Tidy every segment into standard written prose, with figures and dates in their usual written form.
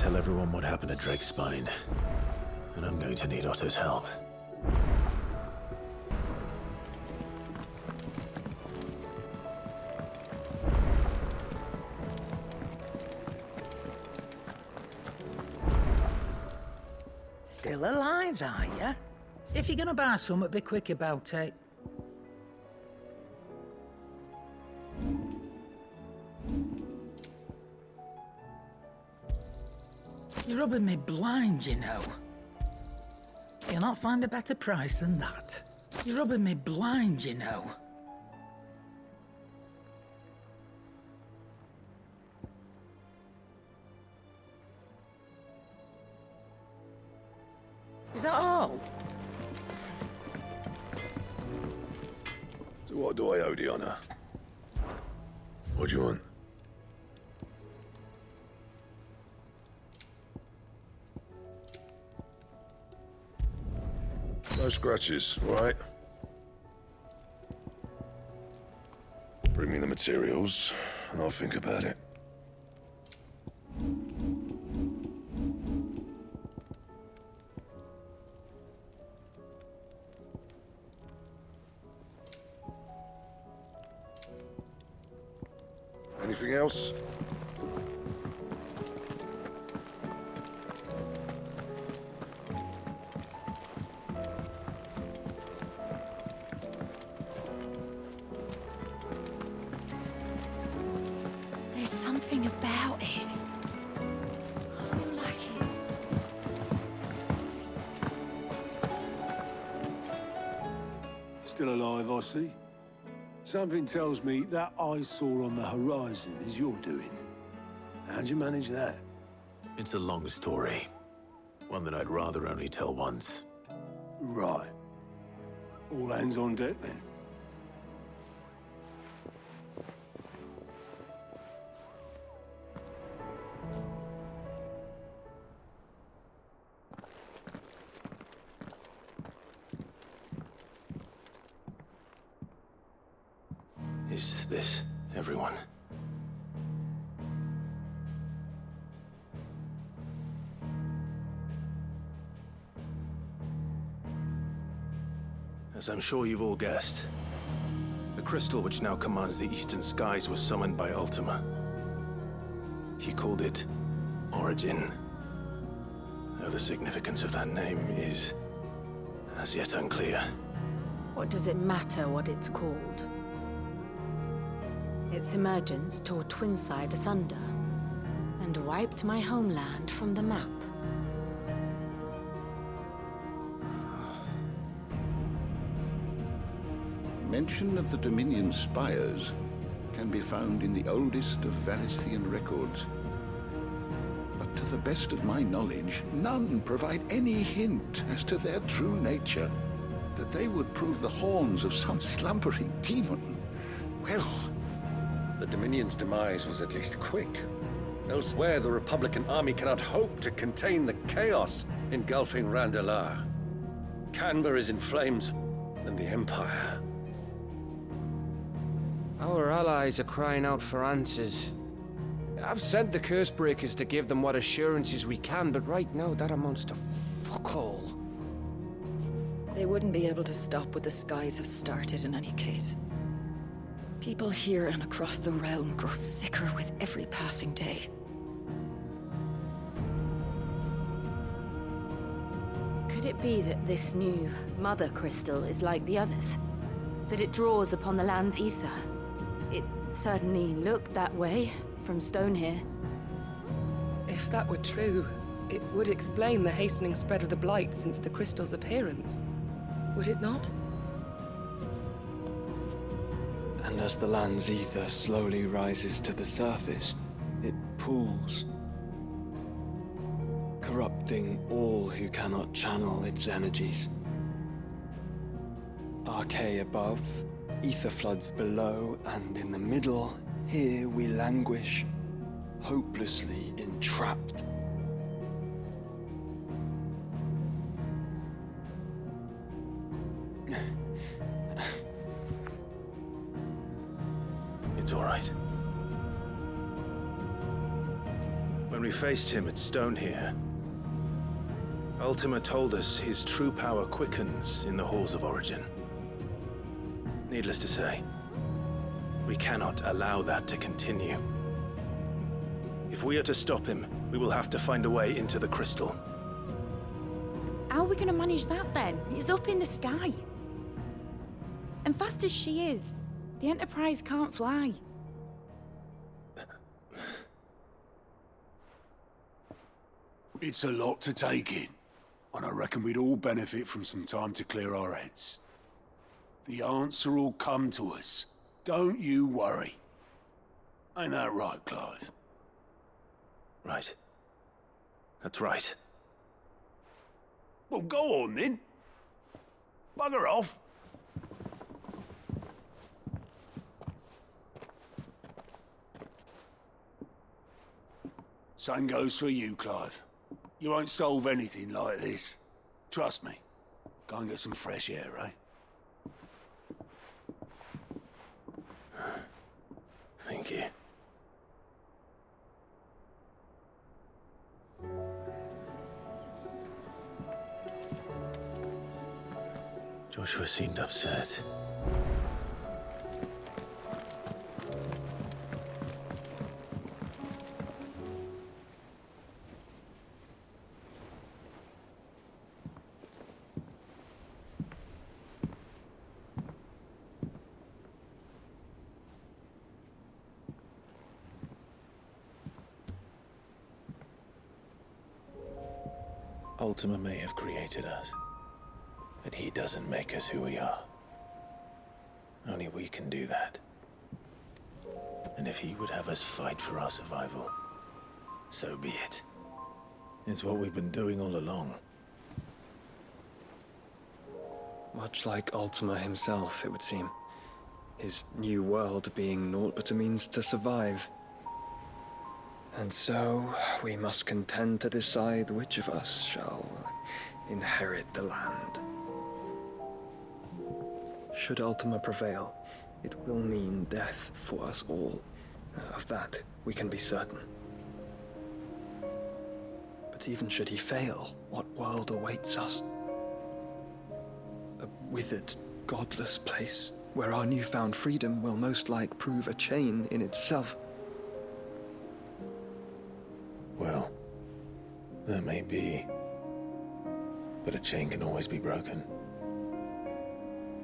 tell everyone what happened at Drake's Spine. And I'm going to need Otto's help. Still alive, are ya? If you're gonna buy some, be quick about it. You're rubbing me blind, you know. You'll not find a better price than that. You're rubbing me blind, you know. Is that all? So what do I owe the honor? What do you want? No scratches, all right? Bring me the materials, and I'll think about it. Anything else? There's something about it. I feel like it's... Still alive, I see. Something tells me that eyesore on the horizon is your doing. How'd you manage that? It's a long story. One that I'd rather only tell once. Right. All hands on deck, then. Is this everyone? As I'm sure you've all guessed, the crystal which now commands the eastern skies was summoned by Ultima. He called it Origin. Though the significance of that name is as yet unclear. What does it matter what it's called? Its emergence tore Twinside asunder and wiped my homeland from the map. Mention of the Dominion spires can be found in the oldest of Valisthian records. But to the best of my knowledge, none provide any hint as to their true nature. That they would prove the horns of some slumbering demon. Well, the Dominion's demise was at least quick. Elsewhere, the Republican army cannot hope to contain the chaos engulfing Randalar. Canva is in flames, and the Empire. Our allies are crying out for answers. I've sent the Cursebreakers to give them what assurances we can, but right now that amounts to fuck all. They wouldn't be able to stop what the skies have started in any case. People here and across the realm grow sicker with every passing day. Could it be that this new Mother Crystal is like the others? That it draws upon the land's ether? It certainly looked that way from stone here. If that were true, it would explain the hastening spread of the Blight since the crystal's appearance. Would it not? And as the land's ether slowly rises to the surface, it pools, corrupting all who cannot channel its energies. Archay above, ether floods below, and in the middle, here we languish, hopelessly entrapped. It's all right. When When we faced him at Stone here, Ultima told us his true power quickens in the halls of Origin. Needless to say, we cannot allow that to continue. If we are to stop him, we will have to find a way into the crystal. How are we going to manage that then? It's up in the sky. And fast as she is, the Enterprise can't fly. It's a lot to take in, and I reckon we'd all benefit from some time to clear our heads. The answer will come to us. Don't you worry. Ain't that right, Clive? Right. That's right. Well, go on then. Bugger off. Same goes for you, Clive. You won't solve anything like this. Trust me. Go and get some fresh air, eh? Thank you. Joshua seemed upset. Ultima may have created us, but he doesn't make us who we are. Only we can do that. And if he would have us fight for our survival, so be it. It's what we've been doing all along. Much like Ultima himself, it would seem. His new world being naught but a means to survive. And so, we must contend to decide which of us shall inherit the land. Should Ultima prevail, it will mean death for us all. Of that, we can be certain. But even should he fail, what world awaits us? A withered, godless place, where our newfound freedom will most like prove a chain in itself. Well, that may be, but a chain can always be broken.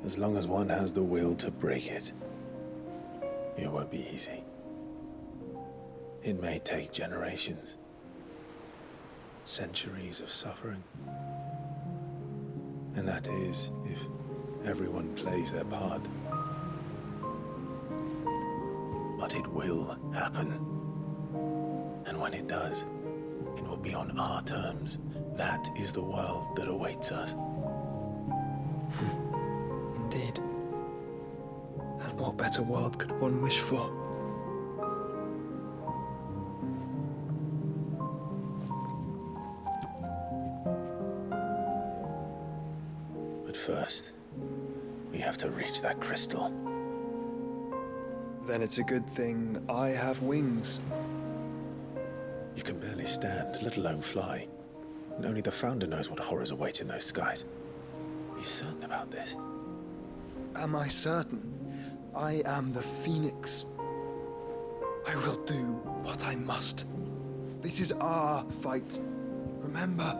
As long as one has the will to break it, it won't be easy. It may take generations, centuries of suffering. And that is if everyone plays their part. But it will happen. And when it does, it will be on our terms. That is the world that awaits us. Indeed. And what better world could one wish for? But first, we have to reach that crystal. Then it's a good thing I have wings. You can barely stand, let alone fly. And only the Founder knows what horrors await in those skies. Are you certain about this? Am I certain? I am the Phoenix. I will do what I must. This is our fight. Remember?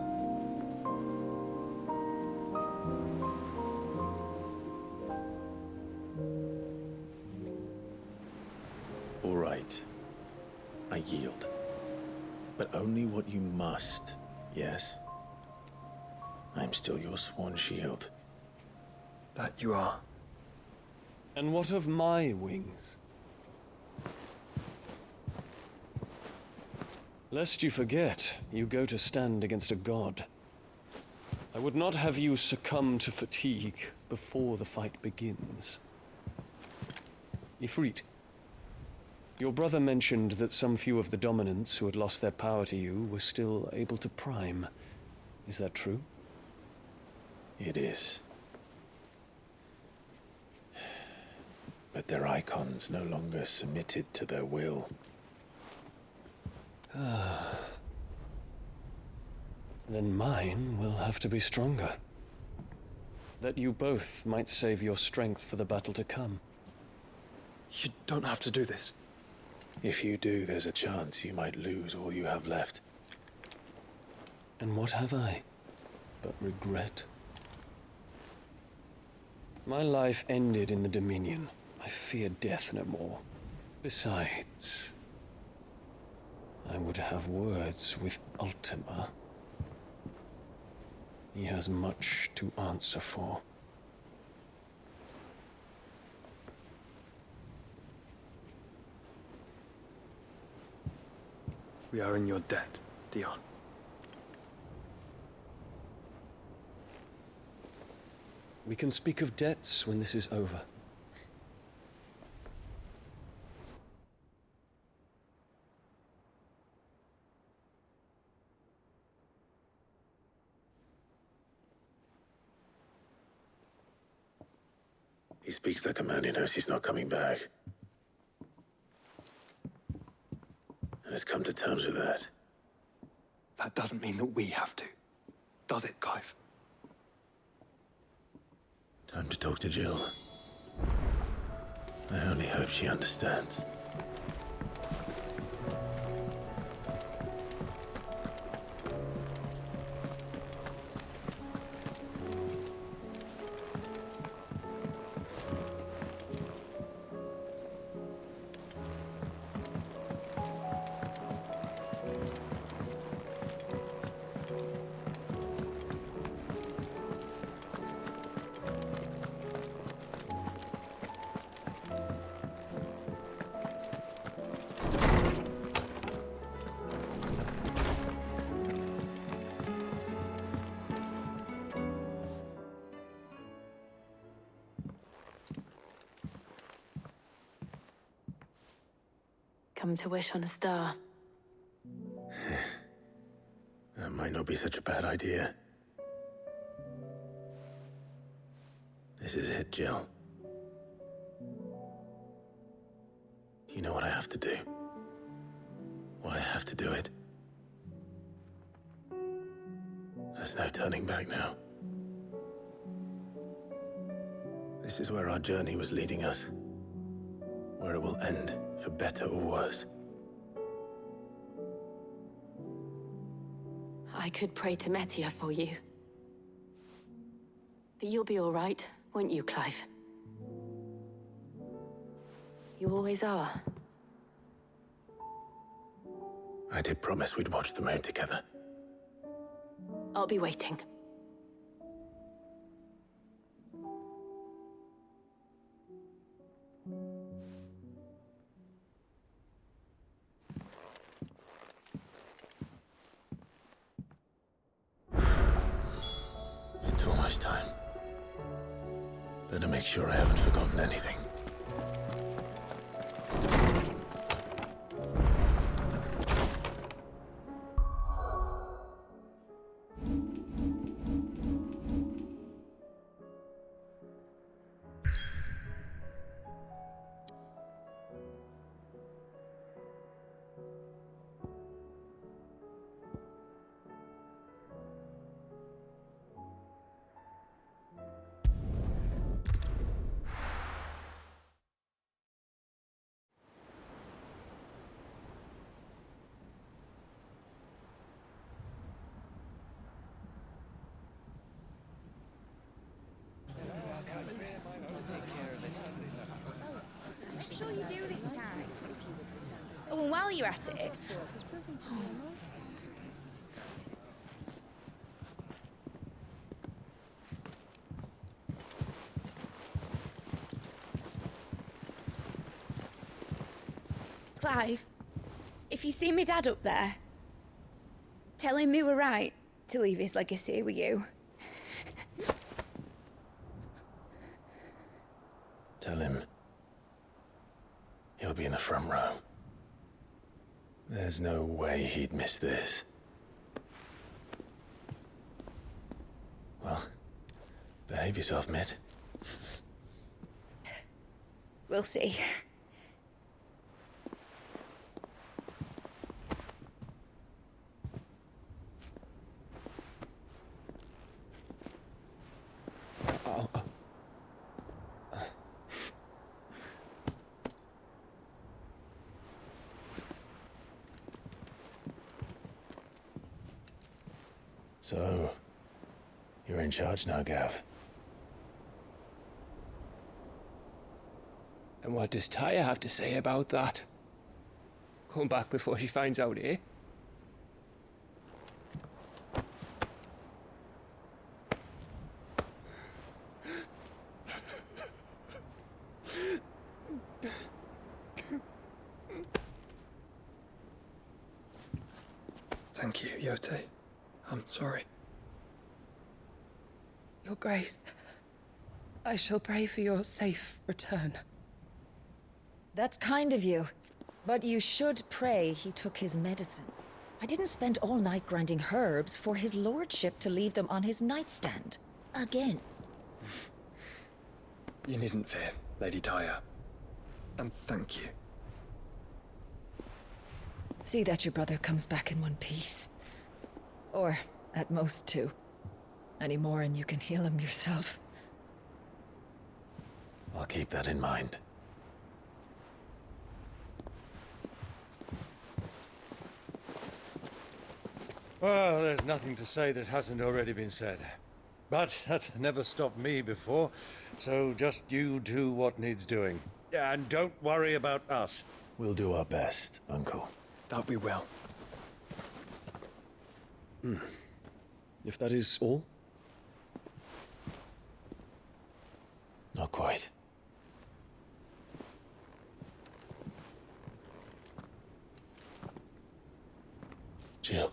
All right. I yield. But only what you must, yes? I'm still your sworn shield. That you are. And what of my wings? Lest you forget, you go to stand against a god. I would not have you succumb to fatigue before the fight begins. Ifrit, your brother mentioned that some few of the dominants who had lost their power to you were still able to prime. Is that true? It is. But their icons no longer submitted to their will. Then mine will have to be stronger. That you both might save your strength for the battle to come. You don't have to do this. If you do, there's a chance you might lose all you have left. And what have I but regret? My life ended in the Dominion. I fear death no more. Besides, I would have words with Ultima. He has much to answer for. We are in your debt, Dion. We can speak of debts when this is over. He speaks like a man who knows he's not coming back. And has come to terms with that. That doesn't mean that we have to, does it, Clive? Time to talk to Jill. I only hope she understands. Come to wish on a star. That might not be such a bad idea. This is it, Jill. You know what I have to do. Why I have to do it. There's no turning back now. This is where our journey was leading us. Where it will end, for better or worse. I could pray to Metia for you. But you'll be all right, won't you, Clive? You always are. I did promise we'd watch the moon together. I'll be waiting. It's almost time. Better make sure I haven't forgotten anything. Make sure you do this time. Oh, and while you're at it... Clive, if you see me dad up there, tell him we were right to leave his legacy with you. Tell him he'll be in the front row. There's no way he'd miss this. Well, behave yourself, Mitt. We'll see. So, you're in charge now, Gav. And what does Tyre have to say about that? Come back before she finds out, eh? Thank you, Yote. I'm sorry. Your Grace, I shall pray for your safe return. That's kind of you. But you should pray he took his medicine. I didn't spend all night grinding herbs for his lordship to leave them on his nightstand. Again. You needn't fear, Lady Tyre. And thank you. See that your brother comes back in one piece. Or, at most, two. Any more and you can heal him yourself. I'll keep that in mind. Well, there's nothing to say that hasn't already been said. But that's never stopped me before, so just you do what needs doing. And don't worry about us. We'll do our best, Uncle. That we will. If that is all? Not quite. Jill.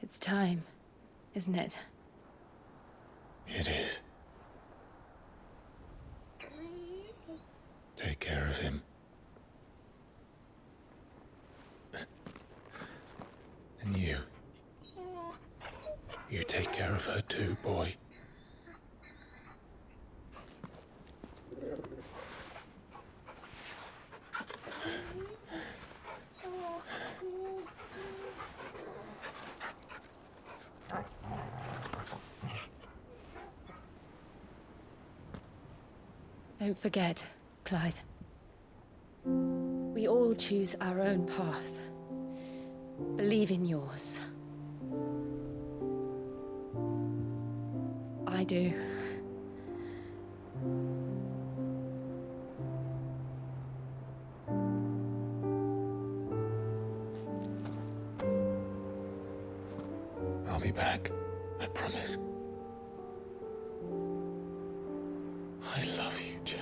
It's time, isn't it? It is. Take care of him. And you. You take care of her too, boy. Don't forget, Clive. We all choose our own path. Believe in yours. I do. I'll be back. I promise. I love you, Jill.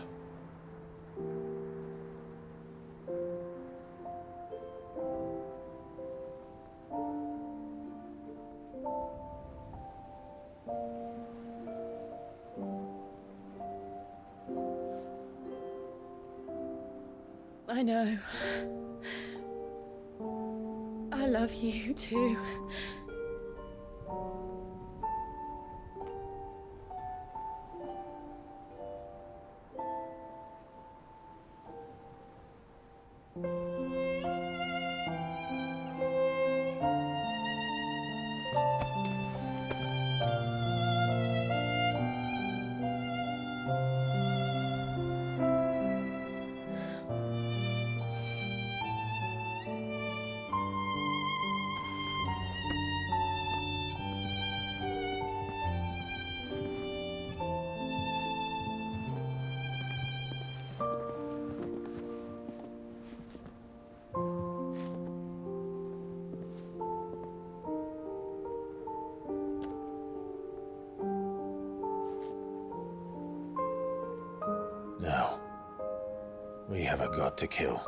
I know. I love you too. Now, we have a god to kill.